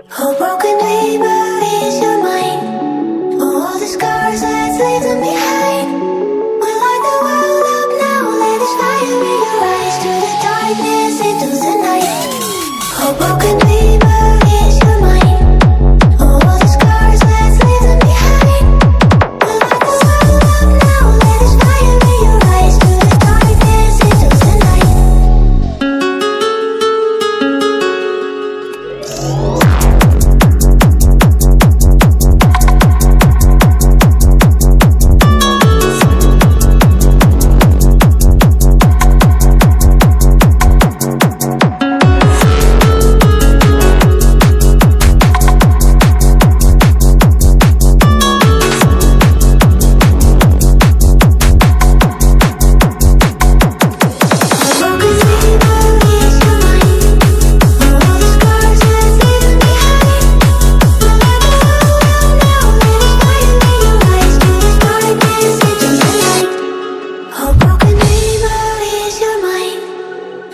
A broken neighbor is your mind. All the scars that leave them behind. We light the world up now. Let us fire in your eyes. To the darkness, into the night. A broken neighbor is your mind. All the scars that leave them behind. We light the world up now. Let us fire in your eyes. To the darkness, into the night.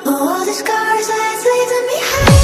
All the scars, let's leave them behind.